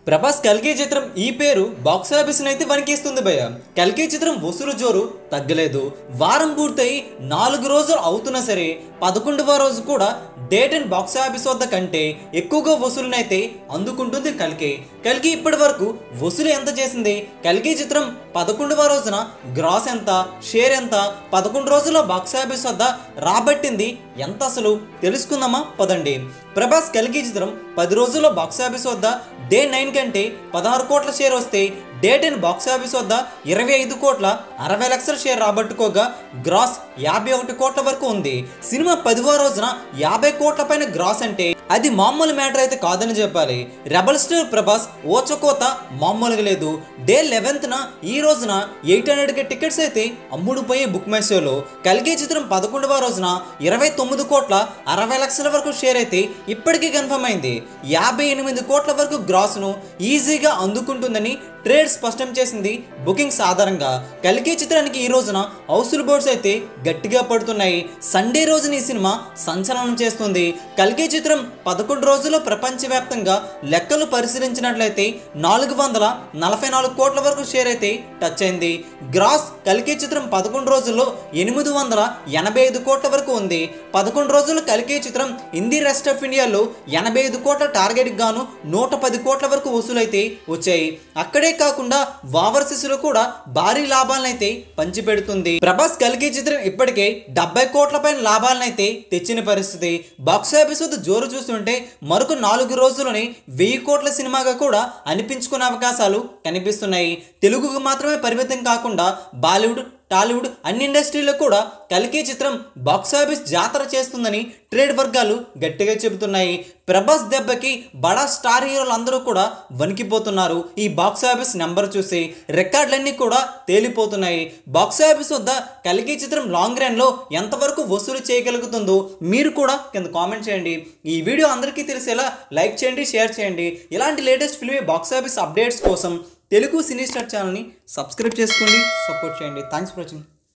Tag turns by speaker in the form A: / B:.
A: ప్రభాస్ కల్కి చిత్రం ఈ పేరు బాక్స్ ఆఫీస్ అయితే వణికిస్తుంది భయ్య. కల్కి చిత్రం వసూలు జోరు తగ్గలేదు. వారం పూర్తయి 4 రోజులు అవుతున్నా సరే 11వ రోజు కూడా డేట్ అండ్ బాక్స్ ఆఫీస్ వద్ద కంటే ఎక్కువగా వసూలునైతే అందుకుంటుంది కల్కి ఇప్పటి వరకు వసూలు ఎంత చేసింది? కల్కి చిత్రం 11వ రోజున గ్రాస్ ఎంత, షేర్ ఎంత, 11 రోజుల్లో బాక్స్ ఆఫీస్ వద్ద రాబట్టింది ఎంత అసలు తెలుసుకుందామా పదండి. ప్రభాస్ కల్కి చిత్రం 10 రోజుల్లో బాక్స్ ఆఫీస్ వద్ద డే 9 కంటే 16 కోట్ల షేర్ వస్తే డే 10 బాక్స్ ఆఫీస్ వద్ద 25 కోట్ల 60 లక్షల షేర్ రాబట్టుకోగా గ్రాస్ 51 కోట్ల వరకు ఉంది. సినిమా 10వ రోజున 50 కోట్ల పైన గ్రాస్ అంటే అది మామూలు మ్యాటర్ అయితే కాదని చెప్పాలి. రెబల్ స్టార్ ప్రభాస్ ఓచకోత మామూలుగా లేదు. డే 11న ఈ రోజున 800కి టికెట్స్ అయితే అమ్ముడుపోయే బుక్ మై షోలో. కల్కి చిత్రం 11వ రోజున 29 కోట్ల 60 లక్షల వరకు షేర్ అయితే ఇప్పటికీ కన్ఫర్మ్ అయింది. 58 కోట్ల వరకు గ్రాస్ను ఈజీగా అందుకుంటుందని ట్రేడ్ స్పష్టం చేసింది. బుకింగ్స్ ఆధారంగా కల్కి చిత్రానికి ఈ రోజున హౌస్ఫుల్ బోర్డ్స్ అయితే గట్టిగా పడుతున్నాయి. సండే రోజున ఈ సినిమా సంచలనం చేస్తుంది. కల్కి చిత్రం 11 రోజుల్లో ప్రపంచవ్యాప్తంగా లెక్కలు పరిశీలించినట్లయితే 444 కోట్ల వరకు షేర్ అయితే టచ్ అయింది. గ్రాస్ కల్కి చిత్రం 11 రోజుల్లో 885 కోట్ల వరకు ఉంది. 11 రోజుల్లో కల్కి చిత్రం హిందీ రెస్ట్ ఆఫ్ ఇండియాలో 85 కోట్ల టార్గెట్ గాను 110 కోట్ల వరకు వసూలైతే వచ్చాయి. అక్కడే కాకుండా ఓవర్సీస్ లో కూడా భారీ లాభాలనైతే పంచిపెడుతుంది. ప్రభాస్ కల్కి చిత్రం ఇప్పటికే 70 కోట్ల పైన లాభాలనైతే తెచ్చిన పరిస్థితి. బాక్స్ ఆఫీస్ వద్ద జోరు చూస్తుంటే మరొక 4 రోజుల్లోనే 1000 కోట్ల సినిమాగా కూడా అనిపించుకునే అవకాశాలు కనిపిస్తున్నాయి. తెలుగుకు మాత్రమే పరిమితం కాకుండా బాలీవుడ్, టాలీవుడ్ అన్ని ఇండస్ట్రీలో కూడా కల్కి చిత్రం బాక్స్ ఆఫీస్ జాతర చేస్తుందని ట్రేడ్ వర్గాలు గట్టిగా చెబుతున్నాయి. ప్రభాస్ దెబ్బకి బడా స్టార్ హీరోలు అందరూ కూడా వణికిపోతున్నారు. ఈ బాక్స్ ఆఫీస్ నెంబర్ చూసి రికార్డులన్నీ కూడా తేలిపోతున్నాయి. బాక్స్ ఆఫీస్ వద్ద కల్కి చిత్రం లాంగ్ రన్లో ఎంతవరకు వసూలు చేయగలుగుతుందో మీరు కూడా కింద కామెంట్ చేయండి. ఈ వీడియో అందరికీ తెలిసేలా లైక్ చేయండి, షేర్ చేయండి. ఇలాంటి latest film box office updates కోసం తెలుగు సినీ స్టార్ ఛానల్ని సబ్స్క్రైబ్ చేసుకోండి, సపోర్ట్ చేయండి. Thanks for watching.